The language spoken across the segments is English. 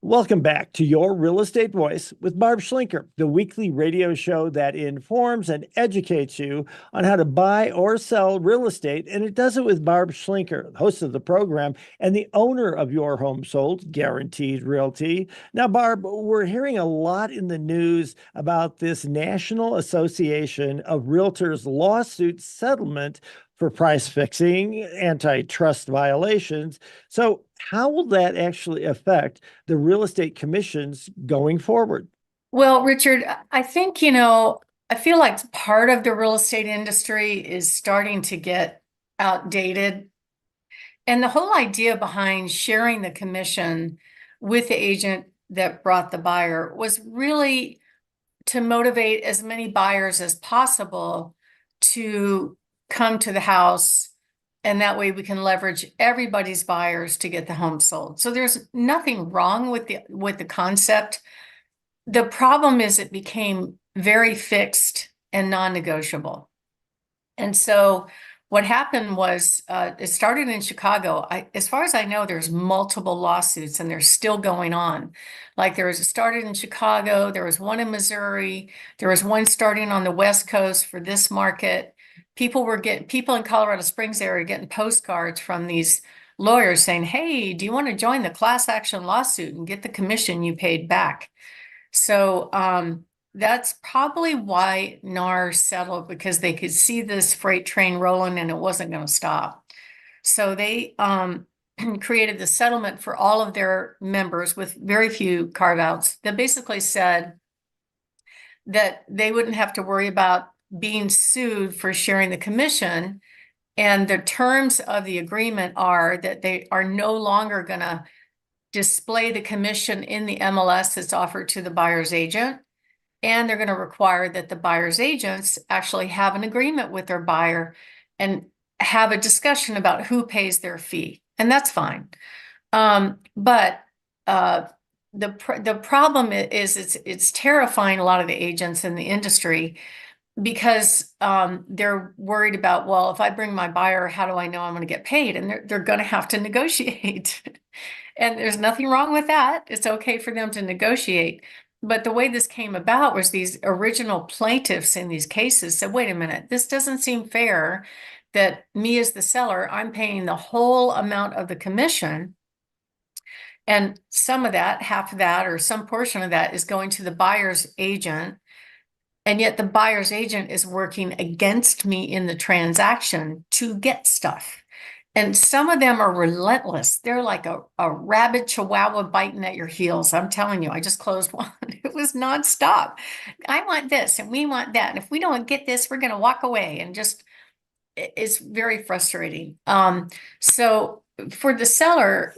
Welcome back to Your Real Estate Voice with Barb Schlinker, the weekly radio show that informs and educates you on how to buy or sell real estate. And it does it with Barb Schlinker, host of the program and the owner of Your Home Sold, Guaranteed Realty. Now, Barb, we're hearing a lot in the news about this National Association of Realtors lawsuit settlement for price fixing, antitrust violations. So, how will that actually affect the real estate commissions going forward? Well, Richard, I think, I feel like part of the real estate industry is starting to get outdated. And the whole idea behind sharing the commission with the agent that brought the buyer was really to motivate as many buyers as possible to come to the house. And that way we can leverage everybody's buyers to get the home sold. So there's nothing wrong with the concept. The problem is it became very fixed and non-negotiable. And so what happened was it started in Chicago. As far as I know, there's multiple lawsuits and they're still going on. Like it started in Chicago, there was one in Missouri, there was one starting on the West Coast for this market. People in Colorado Springs area getting postcards from these lawyers saying, "Hey, do you want to join the class action lawsuit and get the commission you paid back?" So that's probably why NAR settled, because they could see this freight train rolling and it wasn't going to stop. So they created the settlement for all of their members with very few carve-outs that basically said that they wouldn't have to worry about being sued for sharing the commission. And the terms of the agreement are that they are no longer going to display the commission in the MLS that's offered to the buyer's agent. And they're going to require that the buyer's agents actually have an agreement with their buyer and have a discussion about who pays their fee. And that's fine. But the problem is it's terrifying a lot of the agents in the industry because they're worried about, well, if I bring my buyer, how do I know I'm going to get paid? And they're going to have to negotiate. And there's nothing wrong with that. It's okay for them to negotiate. But the way this came about was these original plaintiffs in these cases said, wait a minute, this doesn't seem fair that me as the seller, I'm paying the whole amount of the commission. And some of that, half of that, or some portion of that is going to the buyer's agent. And yet the buyer's agent is working against me in the transaction to get stuff. And some of them are relentless. They're like a rabid chihuahua biting at your heels. I'm telling you, I just closed one. It was nonstop. I want this and we want that. And if we don't get this, we're going to walk away. And just, it's very frustrating. So for the seller,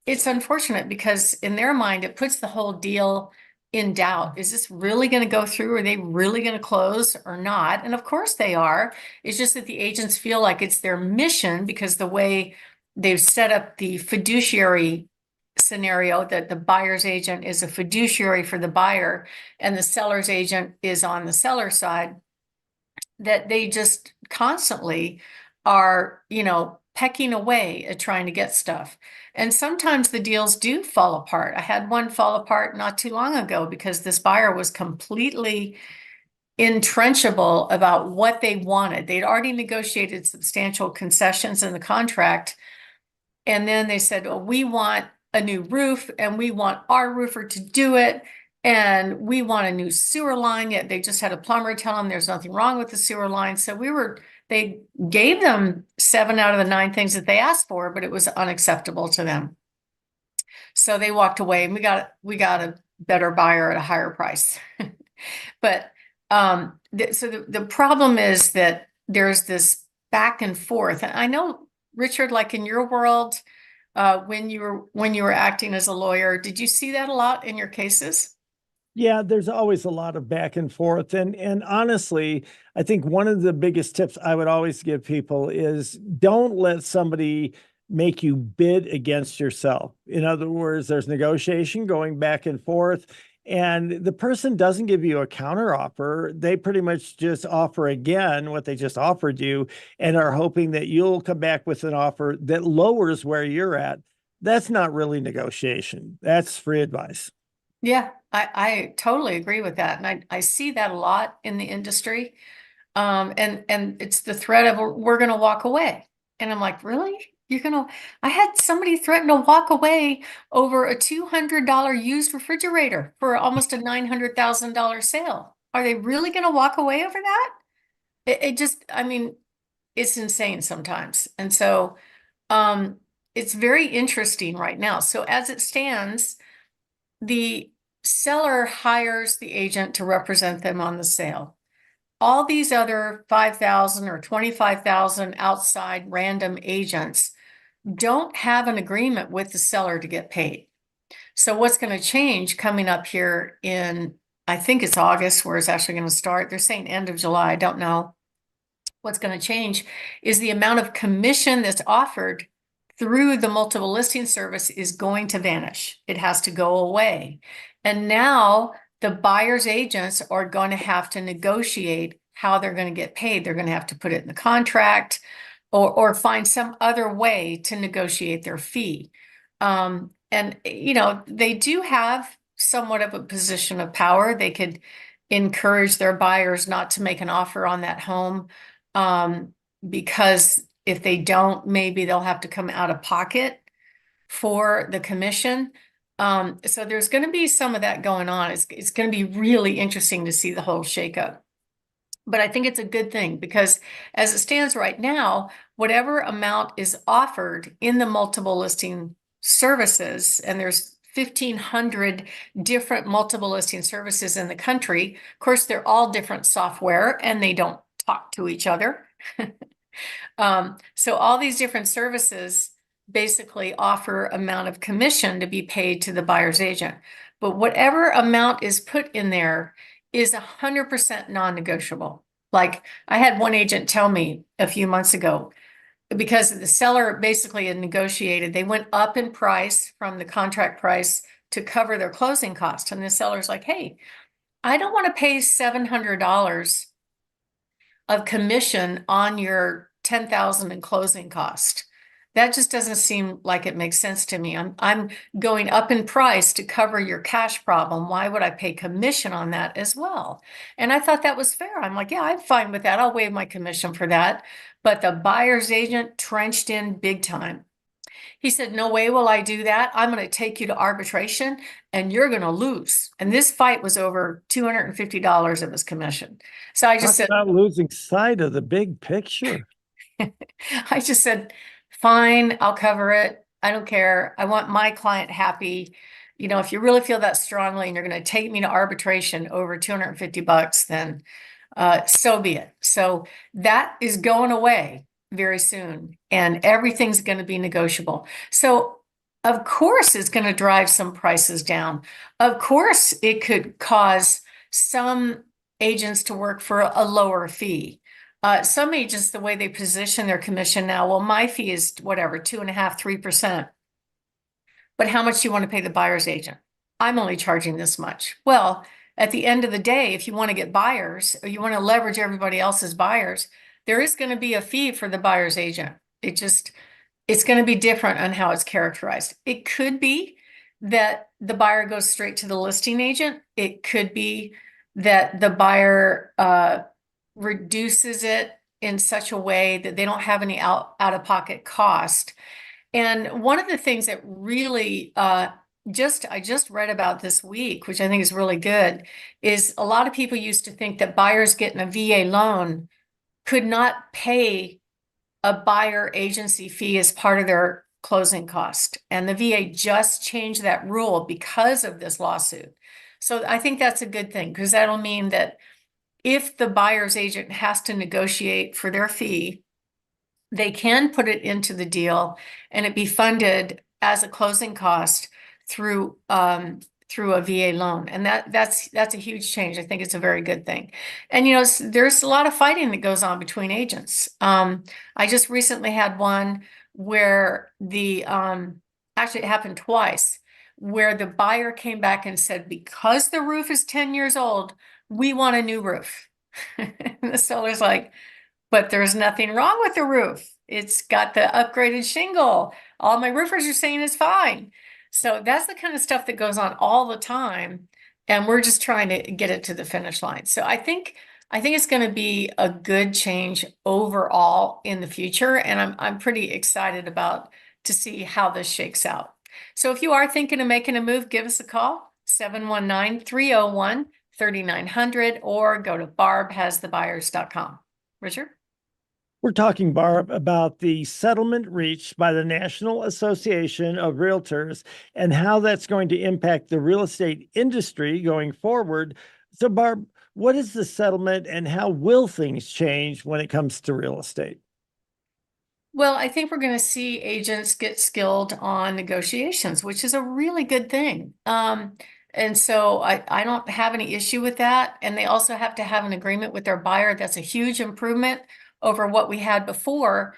it's unfortunate because in their mind, it puts the whole deal in doubt. Is this really going to go through? Are they really going to close or not? And of course they are. It's just that the agents feel like it's their mission because the way they've set up the fiduciary scenario, that the buyer's agent is a fiduciary for the buyer and the seller's agent is on the seller side, that they just constantly are, pecking away at trying to get stuff. And sometimes the deals do fall apart. I had one fall apart not too long ago because this buyer was completely intrenchable about what they wanted. They'd already negotiated substantial concessions in the contract. And then they said, well, we want a new roof and we want our roofer to do it. And we want a new sewer line. Yet they just had a plumber tell them there's nothing wrong with the sewer line. So they gave them 7 out of the 9 things that they asked for, but it was unacceptable to them. So they walked away and we got a better buyer at a higher price. But so the problem is that there's this back and forth. And I know, Richard, like in your world, when you were acting as a lawyer, did you see that a lot in your cases? Yeah, there's always a lot of back and forth. And honestly, I think one of the biggest tips I would always give people is don't let somebody make you bid against yourself. In other words, there's negotiation going back and forth, and the person doesn't give you a counter offer. They pretty much just offer again what they just offered you and are hoping that you'll come back with an offer that lowers where you're at. that's not really negotiation. That's free advice. Yeah, I totally agree with that. And I see that a lot in the industry. And it's the threat of we're going to walk away. And I'm like, really? You're going to, I had somebody threaten to walk away over a $200 used refrigerator for almost a $900,000 sale. Are they really going to walk away over that? It just, I mean, it's insane sometimes. And so, it's very interesting right now. So as it stands, the seller hires the agent to represent them on the sale. All these other 5,000 or 25,000 outside random agents don't have an agreement with the seller to get paid. So what's going to change coming up here in, I think it's August, where it's actually going to start. They're saying end of July. I don't know. What's going to change is the amount of commission that's offered through the multiple listing service is going to vanish. It has to go away. And now the buyer's agents are going to have to negotiate how they're going to get paid. They're going to have to put it in the contract or find some other way to negotiate their fee. And, you know, they do have somewhat of a position of power. They could encourage their buyers not to make an offer on that home, because if they don't, maybe they'll have to come out of pocket for the commission. So there's going to be some of that going on. It's going to be really interesting to see the whole shakeup. But I think it's a good thing because as it stands right now, whatever amount is offered in the multiple listing services, and there's 1,500 different multiple listing services in the country. Of course, they're all different software and they don't talk to each other. So all these different services basically offer amount of commission to be paid to the buyer's agent. But whatever amount is put in there is 100% non-negotiable. Like I had one agent tell me a few months ago, because the seller basically had negotiated, they went up in price from the contract price to cover their closing cost. And the seller's like, hey, I don't want to pay $700 of commission on your 10,000 in closing cost. That just doesn't seem like it makes sense to me. I'm going up in price to cover your cash problem. Why would I pay commission on that as well? And I thought that was fair. I'm like, yeah, I'm fine with that. I'll waive my commission for that. But the buyer's agent trenched in big time. He said, no way will I do that. I'm going to take you to arbitration and you're going to lose. And this fight was over $250 of his commission. So I just said, Talk about losing sight of the big picture. I just said, fine, I'll cover it. I don't care. I want my client happy. You know, if you really feel that strongly and you're going to take me to arbitration over $250, then so be it. So that is going away very soon, and everything's going to be negotiable. So of course it's going to drive some prices down. Of course it could cause some agents to work for a lower fee. Some agents, the way they position their commission now, well, my fee is whatever, 2.5%, 3%. But how much do you want to pay the buyer's agent? I'm only charging this much. Well, at the end of the day, if you want to get buyers or you want to leverage everybody else's buyers, there is going to be a fee for the buyer's agent. It's going to be different on how it's characterized. It could be that the buyer goes straight to the listing agent. It could be that the buyer reduces it in such a way that they don't have any out-of-pocket cost. And one of the things that really I just read about this week, which I think is really good, is a lot of people used to think that buyers getting a VA loan could not pay a buyer agency fee as part of their closing cost. And the VA just changed that rule because of this lawsuit. So I think that's a good thing, because that'll mean that if the buyer's agent has to negotiate for their fee, they can put it into the deal and it be funded as a closing cost through through a VA loan. And that's a huge change. I think it's a very good thing. And you know, there's a lot of fighting that goes on between agents. I just recently had one where the actually it happened twice, where the buyer came back and said, because the roof is 10 years old, we want a new roof. And the seller's like, but there's nothing wrong with the roof. It's got the upgraded shingle. All my roofers are saying it's fine. So that's the kind of stuff that goes on all the time. And we're just trying to get it to the finish line. So I think it's going to be a good change overall in the future. And I'm pretty excited about to see how this shakes out. So if you are thinking of making a move, give us a call, 719-301-3900, or go to barbhasthebuyers.com. Richard? We're talking, Barb, about the settlement reached by the National Association of Realtors and how that's going to impact the real estate industry going forward. So, Barb, what is the settlement and how will things change when it comes to real estate? Well, I think we're going to see agents get skilled on negotiations, which is a really good thing. And so I don't have any issue with that. And they also have to have an agreement with their buyer. That's a huge improvement over what we had before,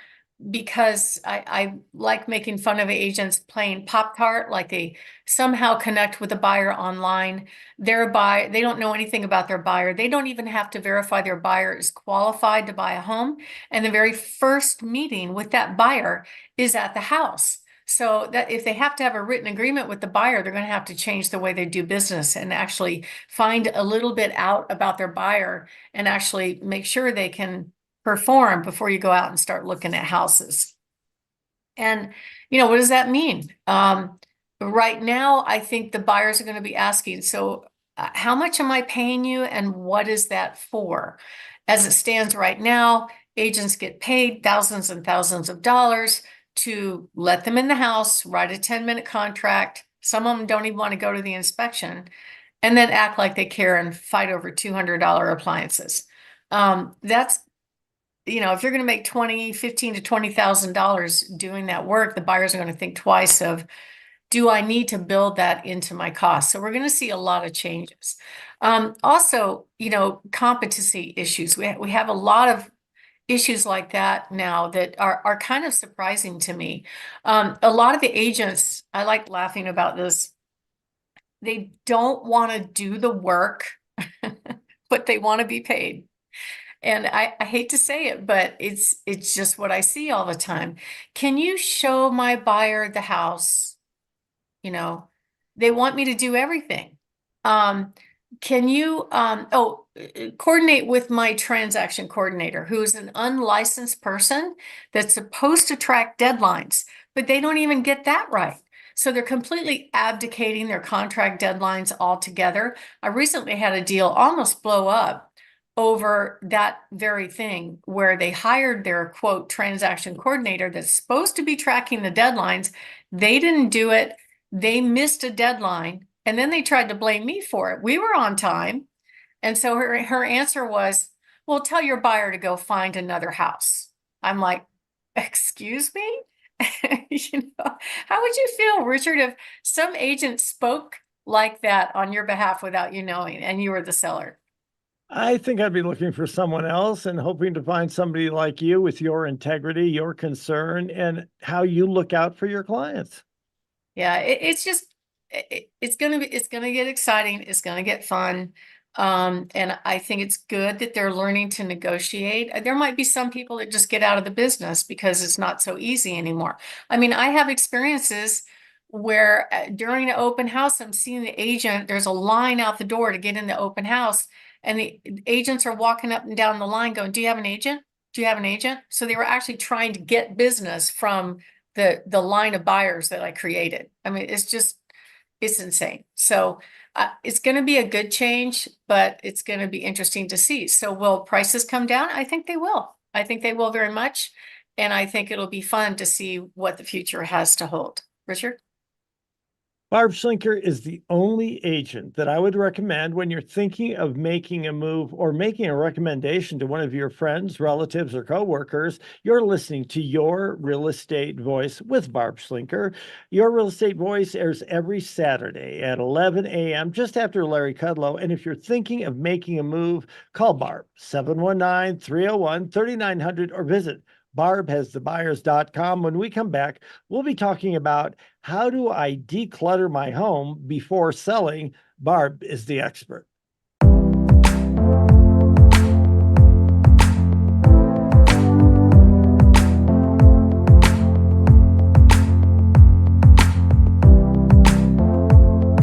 because I like making fun of agents playing Pop-Tart, like they somehow connect with a buyer online. They don't know anything about their buyer. They don't even have to verify their buyer is qualified to buy a home. And the very first meeting with that buyer is at the house. So that if they have to have a written agreement with the buyer, they're going to have to change the way they do business and actually find a little bit out about their buyer and actually make sure they can perform before you go out and start looking at houses. And, what does that mean? Right now, I think the buyers are going to be asking, so how much am I paying you and what is that for? As it stands right now, agents get paid thousands and thousands of dollars to let them in the house, write a 10-minute contract. Some of them don't even want to go to the inspection, and then act like they care and fight over $200 appliances. That's if you're going to make $15,000 to $20,000 doing that work, the buyers are going to think twice of, do I need to build that into my cost? So we're going to see a lot of changes. Also, competency issues. We have a lot of issues like that now that are kind of surprising to me. A lot of the agents, I like laughing about this, they don't want to do the work, but they want to be paid. And I hate to say it, but it's just what I see all the time. Can you show my buyer the house? They want me to do everything. Can you coordinate with my transaction coordinator, who's an unlicensed person that's supposed to track deadlines, but they don't even get that right. So they're completely abdicating their contract deadlines altogether. I recently had a deal almost blow up over that very thing, where they hired their quote transaction coordinator that's supposed to be tracking the deadlines. They didn't do it. They missed a deadline, and then they tried to blame me for it. We were on time. And so her answer was, well, tell your buyer to go find another house. I'm like, excuse me? How would you feel, Richard, if some agent spoke like that on your behalf without you knowing and you were the seller? I think I'd be looking for someone else and hoping to find somebody like you with your integrity, your concern, and how you look out for your clients. Yeah, it's just it's gonna get exciting. It's gonna get fun. And I think it's good that they're learning to negotiate. There might be some people that just get out of the business because it's not so easy anymore. I mean, I have experiences where during an open house, I'm seeing the agent, there's a line out the door to get in the open house, and the agents are walking up and down the line going, do you have an agent? Do you have an agent? So they were actually trying to get business from the line of buyers that I created. I mean, it's insane. So it's going to be a good change, but it's going to be interesting to see. So will prices come down? I think they will. I think they will very much. And I think it'll be fun to see what the future has to hold. Richard? Barb Schlinker is the only agent that I would recommend when you're thinking of making a move or making a recommendation to one of your friends, relatives, or coworkers. You're listening to Your Real Estate Voice with Barb Schlinker. Your Real Estate Voice airs every Saturday at 11 a.m., just after Larry Kudlow. And if you're thinking of making a move, call Barb, 719-301-3900, or visit barbhasthebuyers.com. When we come back, we'll be talking about how do I declutter my home before selling. Barb is the expert.